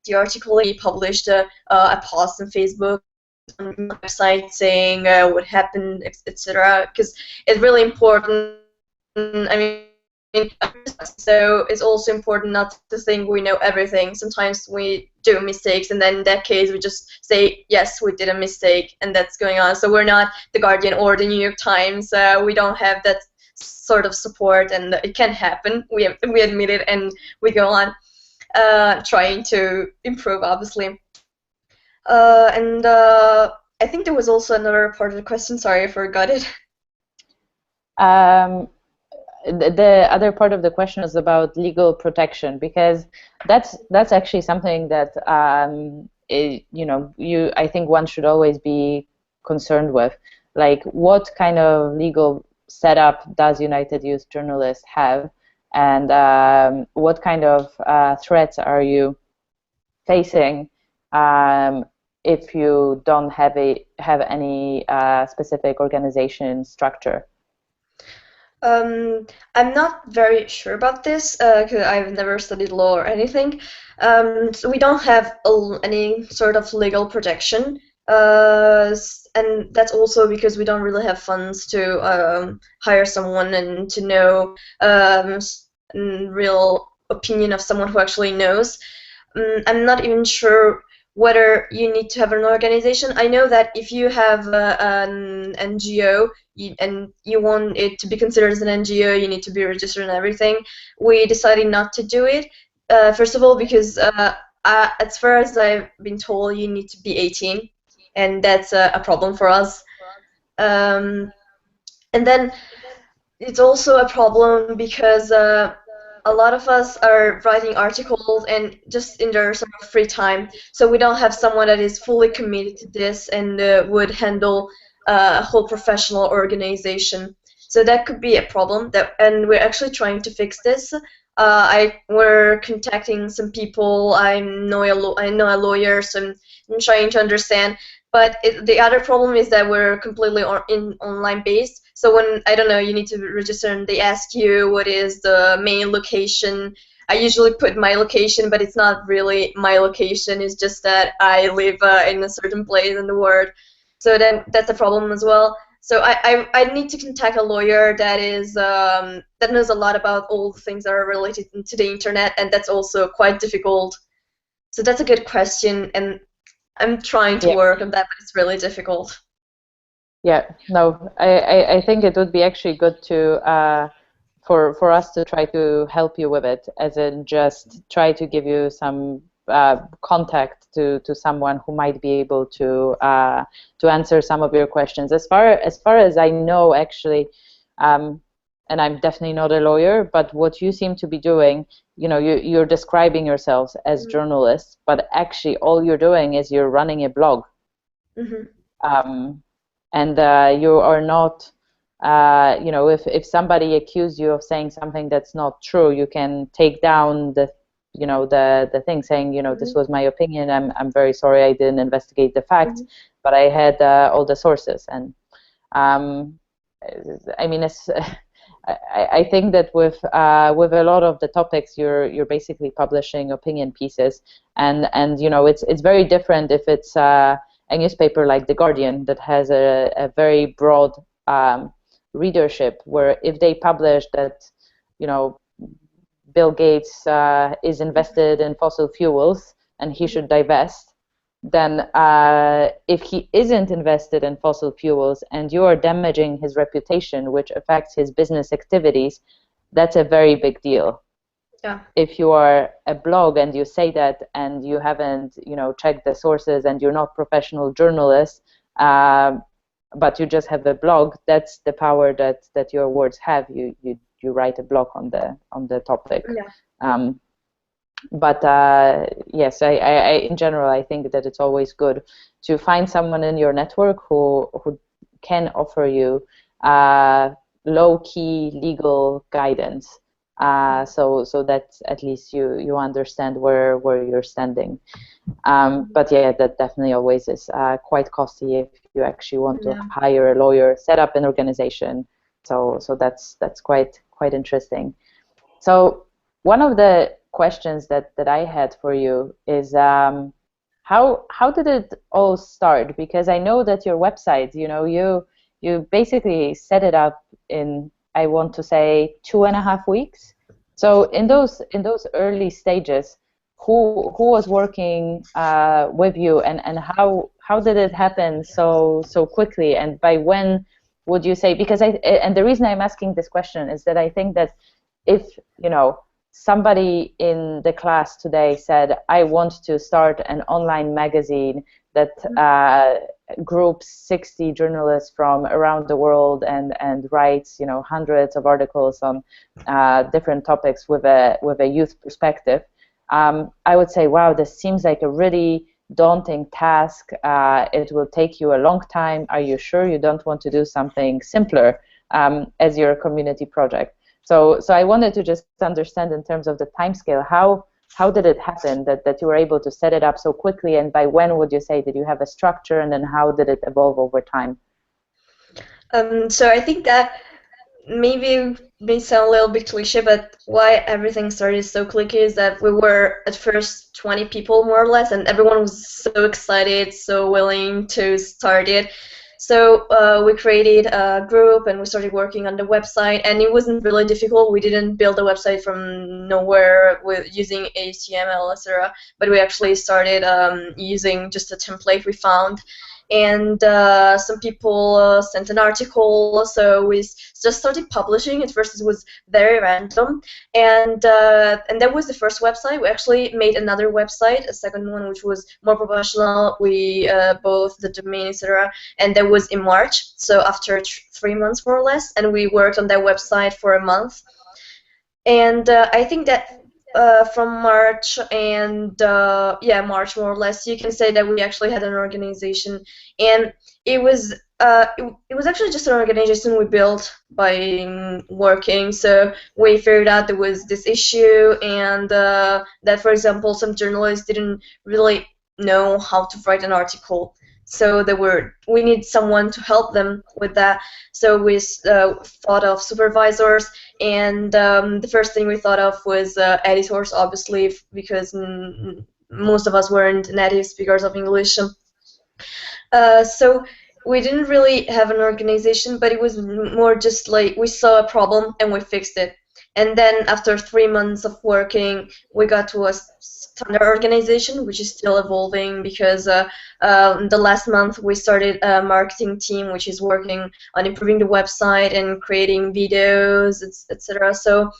C: the article. He published a post on Facebook, on the website, saying what happened, etc. Because it's really important. I mean, so it's also important not to think we know everything. Sometimes we do mistakes, and then in that case we just say, yes, we did a mistake, and that's going on. So we're not the Guardian or the New York Times. We don't have that sort of support, and it can happen. We admit it, and we go on trying to improve, obviously. And I think there was also another part of the question. Sorry, I forgot it.
A: The other part of the question is about legal protection, because that's actually something that I think one should always be concerned with. Like, what kind of legal setup does United Youth Journalists have, and what kind of threats are you facing if you don't have any specific organization structure?
C: I'm not very sure about this because I've never studied law or anything. So we don't have any sort of legal protection, and that's also because we don't really have funds to hire someone and to know real opinion of someone who actually knows. I'm not even sure whether you need to have an organization. I know that if you have an NGO and you want it to be considered as an NGO, you need to be registered and everything. We decided not to do it. First of all, because as far as I've been told, you need to be 18, and that's a problem for us. And then it's also a problem because a lot of us are writing articles and just in their sort of free time, so we don't have someone that is fully committed to this and would handle a whole professional organization. So that could be a problem, and we're actually trying to fix this. We're contacting some people. I know a lawyer, so I'm trying to understand. But the other problem is that we're completely online based. So when, I don't know, you need to register and they ask you what is the main location. I usually put my location, but it's not really my location. It's just that I live in a certain place in the world. So then that's a problem as well. So I need to contact a lawyer that knows a lot about all the things that are related to the internet, and that's also quite difficult. So that's a good question, and I'm trying to work on that, but it's really difficult.
A: Yeah, no, I think it would be actually good to for us to try to help you with it, as in just try to give you some contact to someone who might be able to answer some of your questions. As far as I know, actually, and I'm definitely not a lawyer, but what you seem to be doing, you're describing yourselves as journalists, but actually all you're doing is you're running a blog.
C: Mm-hmm.
A: And you are not, if somebody accused you of saying something that's not true, you can take down the thing saying, this was my opinion. I'm very sorry I didn't investigate the facts, but I had all the sources. And I mean, I think that with a lot of the topics, you're basically publishing opinion pieces, and it's very different if it's a newspaper like The Guardian that has a very broad readership, where if they publish that Bill Gates is invested in fossil fuels and he should divest, then if he isn't invested in fossil fuels and you are damaging his reputation, which affects his business activities, that's a very big deal.
C: Yeah.
A: If you are a blog and you say that and you haven't, checked the sources and you're not professional journalists, but you just have a blog, that's the power that your words have. You write a blog on the topic.
C: Yeah.
A: But yes, I in general, I think that it's always good to find someone in your network who can offer you low-key legal guidance, so that at least you understand where you're standing. But yeah, that definitely always is quite costly if you actually want to hire a lawyer, set up an organization. So that's quite interesting. So one of the questions that I had for you is how did it all start? Because I know that your website, you basically set it up in, I want to say, 2.5 weeks. So in those early stages, who was working with you, and how did it happen so quickly, and by when would you say? Because and the reason I'm asking this question is that I think that if somebody in the class today said, I want to start an online magazine that groups 60 journalists from around the world and writes hundreds of articles on different topics with a youth perspective, I would say, wow, this seems like a really daunting task. It will take you a long time. Are you sure you don't want to do something simpler as your community project? So I wanted to just understand, in terms of the timescale, how How did it happen that you were able to set it up so quickly, and by when would you say did you have a structure, and then how did it evolve over time?
C: So I think that maybe may sound a little bit cliche, but why everything started so quickly is that we were at first 20 people more or less, and everyone was so excited, so willing to start it. So we created a group and we started working on the website, and it wasn't really difficult. We didn't build a website from nowhere with using HTML, etc. But we actually started using just a template we found. And some people sent an article, so we just started publishing. At first it was very random, and that was the first website. We actually made another website, a second one, which was more professional. We both the domain, etc., and that was in March, so after 3 months more or less, and we worked on that website for a month. And I think that from March and March more or less, you can say that we actually had an organization, and it was actually just an organization we built by working. So we figured out there was this issue, and that, for example, some journalists didn't really know how to write an article. So we need someone to help them with that. So we thought of supervisors, and the first thing we thought of was editors, obviously, because most of us weren't native speakers of English. So we didn't really have an organization, but it was more just like we saw a problem and we fixed it. And then after 3 months of working, we got to a standard organization, which is still evolving, because the last month we started a marketing team, which is working on improving the website and creating videos, etc. So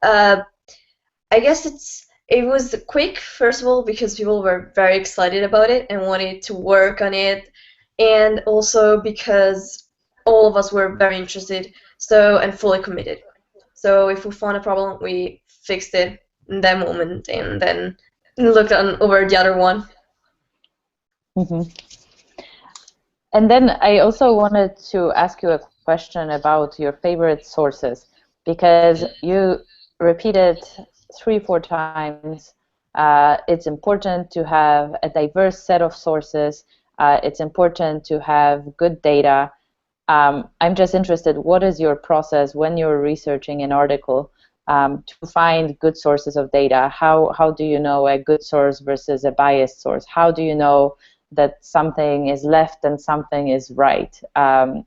C: I guess it was quick, first of all, because people were very excited about it and wanted to work on it, and also because all of us were very interested, and fully committed. So if we found a problem, we fixed it in that moment, and then looked over the other one.
A: Mm-hmm. And then I also wanted to ask you a question about your favorite sources, because you repeated 3-4 times it's important to have a diverse set of sources. It's important to have good data. I'm just interested, what is your process when you're researching an article to find good sources of data? How do you know a good source versus a biased source? How do you know that something is left and something is right? And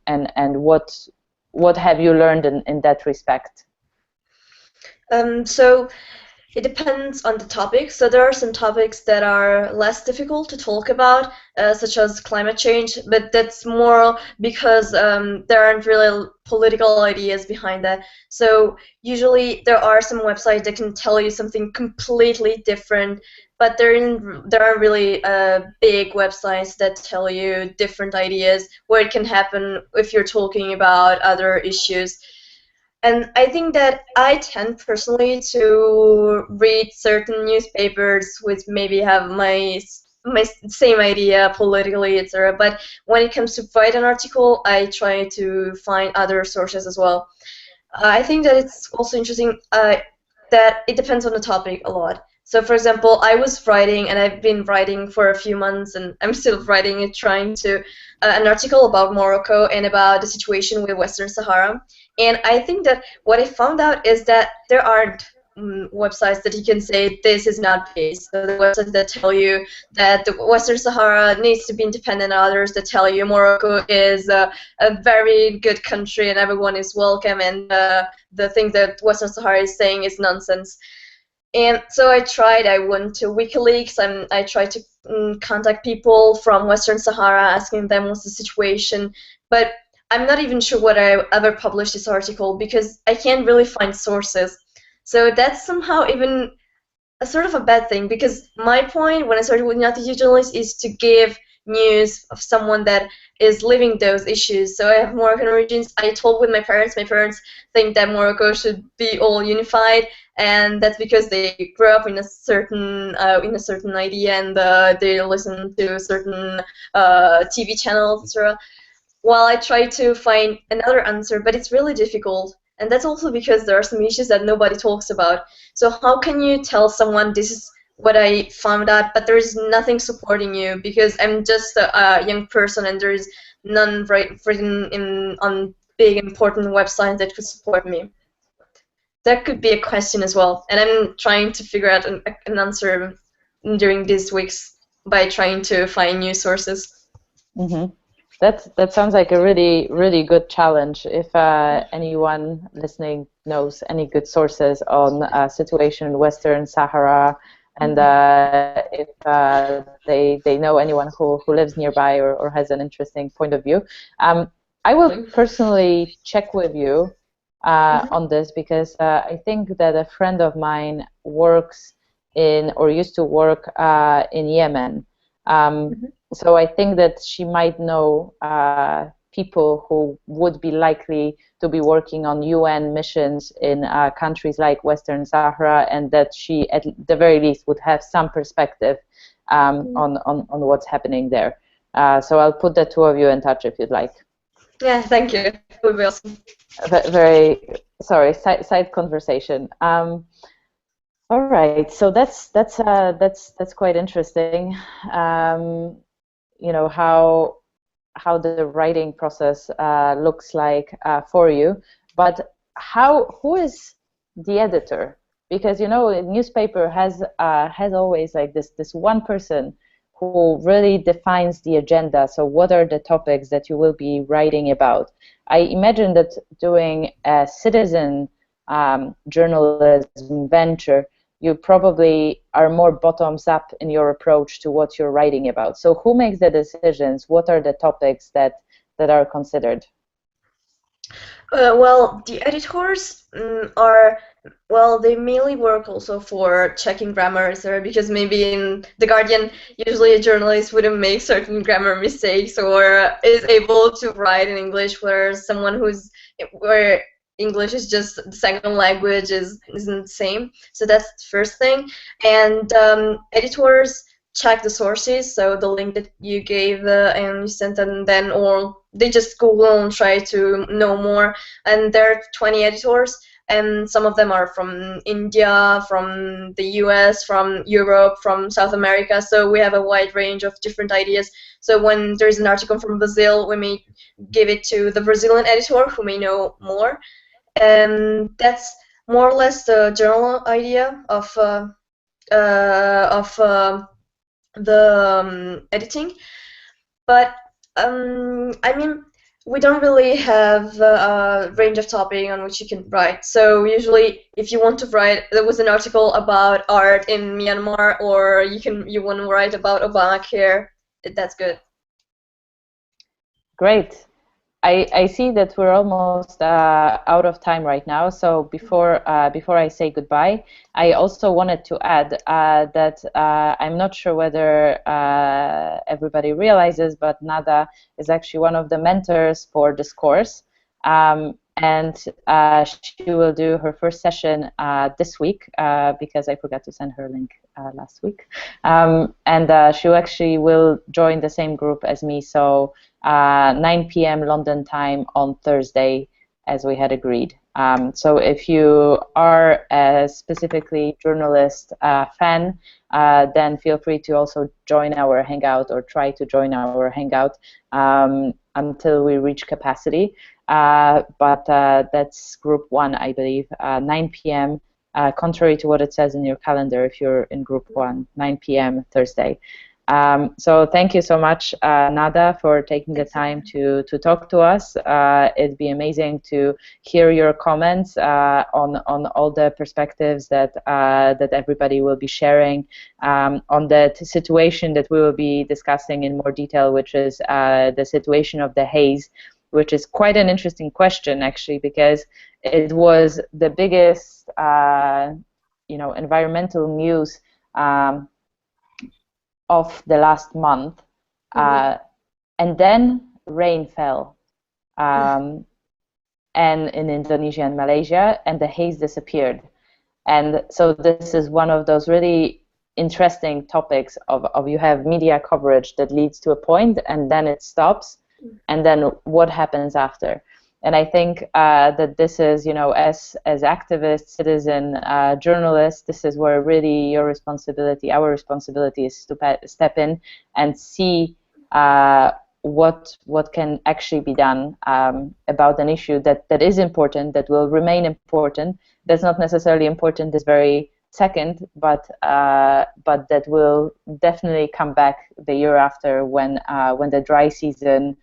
A: what have you learned in that respect?
C: So it depends on the topic. So there are some topics that are less difficult to talk about, such as climate change, but that's more because there aren't really political ideas behind that. So usually there are some websites that can tell you something completely different, but there are really big websites that tell you different ideas where it can happen if you're talking about other issues. And I think that I tend personally to read certain newspapers which maybe have my same idea politically, etc. But when it comes to write an article, I try to find other sources as well. I think that it's also interesting that it depends on the topic a lot. So, for example, I was writing, and I've been writing for a few months, and I'm still writing it, trying to an article about Morocco and about the situation with Western Sahara. And I think that what I found out is that there aren't websites that you can say this is not based. So the websites that tell you that the Western Sahara needs to be independent, and others that tell you Morocco is a very good country and everyone is welcome, and the thing that Western Sahara is saying is nonsense. And so I went to WikiLeaks, and I tried to contact people from Western Sahara, asking them what's the situation. But I'm not even sure whether I ever published this article, because I can't really find sources. So that's somehow even a sort of a bad thing, because my point when I started with Untitled Journalism is to give news of someone that is living those issues. So I have Moroccan origins. I told with my parents. My parents think that Morocco should be all unified, and that's because they grew up in a certain idea, and they listen to certain TV channels, etc. While I try to find another answer, but it's really difficult. And that's also because there are some issues that nobody talks about. So how can you tell someone this is what I found out, but there is nothing supporting you because I'm just a young person and there is none written on big important websites that could support me? That could be a question as well, and I'm trying to figure out an answer during these weeks by trying to find new sources.
A: Mm-hmm. That sounds like a really good challenge. If anyone listening knows any good sources on situation in Western Sahara, and if they know anyone who lives nearby or has an interesting point of view, I will personally check with you on this, because I think that a friend of mine works in, or used to work in Yemen. So I think that she might know people who would be likely to be working on UN missions in countries like Western Sahara, and that she, at the very least, would have some perspective on what's happening there. So I'll put the two of you in touch if you'd like.
C: Yeah, thank you. It would be awesome.
A: Very sorry, side conversation. All right, so that's quite interesting. You know how the writing process looks like for you, but who is the editor? Because you know, a newspaper has always like this one person who really defines the agenda. So what are the topics that you will be writing about? I imagine that doing a citizen journalism venture, you probably are more bottoms up in your approach to what you're writing about. So who makes the decisions? What are the topics that are considered?
C: Well, the editors they mainly work also for checking grammars, or because maybe in The Guardian, usually a journalist wouldn't make certain grammar mistakes or is able to write in English, whereas someone where English is just the second language isn't the same. So that's the first thing. And editors check the sources, so the link that you gave and you sent, and then or they just Google and try to know more. And there are 20 editors, and some of them are from India, from the US, from Europe, from South America. So we have a wide range of different ideas. So when there's an article from Brazil, we may give it to the Brazilian editor who may know more. And that's more or less the general idea of the editing. But I mean, we don't really have a range of topic on which you can write. So usually, if you want to write, there was an article about art in Myanmar, or you want to write about Obamacare, that's good.
A: Great. I see that we're almost out of time right now. So before I say goodbye, I also wanted to add that I'm not sure whether everybody realizes, but Nada is actually one of the mentors for this course, and she will do her first session this week because I forgot to send her a link last week, and she actually will join the same group as me. So 9 p.m. London time on Thursday, as we had agreed. So if you are a specifically journalist fan, then feel free to also join our Hangout, or try to join our Hangout until we reach capacity. But that's group 1, I believe, 9 p.m. Contrary to what it says in your calendar, if you're in group 1, 9 p.m. Thursday. So thank you so much, Nada, for taking the time to talk to us. It'd be amazing to hear your comments on all the perspectives that everybody will be sharing on the situation that we will be discussing in more detail, which is the situation of the haze, which is quite an interesting question, actually, because it was the biggest environmental news of the last month, and then rain fell, and in Indonesia and Malaysia, and the haze disappeared. And so this is one of those really interesting topics of you have media coverage that leads to a point, and then it stops, and then what happens after. And I think that this is, as activists, citizen, journalists, this is where really your responsibility, our responsibility, is to step in and see what can actually be done about an issue that is important, that will remain important, that's not necessarily important this very second, but that will definitely come back the year after when the dry season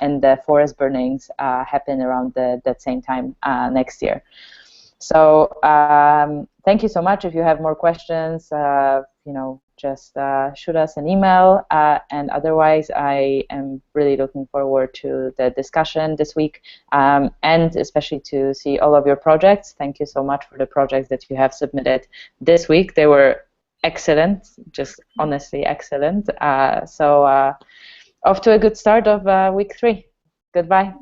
A: and the forest burnings happen around that same time next year. So thank you so much. If you have more questions, just shoot us an email. And otherwise, I am really looking forward to the discussion this week, and especially to see all of your projects. Thank you so much for the projects that you have submitted this week. They were excellent, just honestly excellent. So off to a good start of week 3. Goodbye.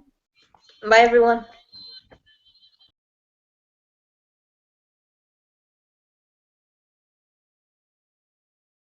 C: Bye, everyone.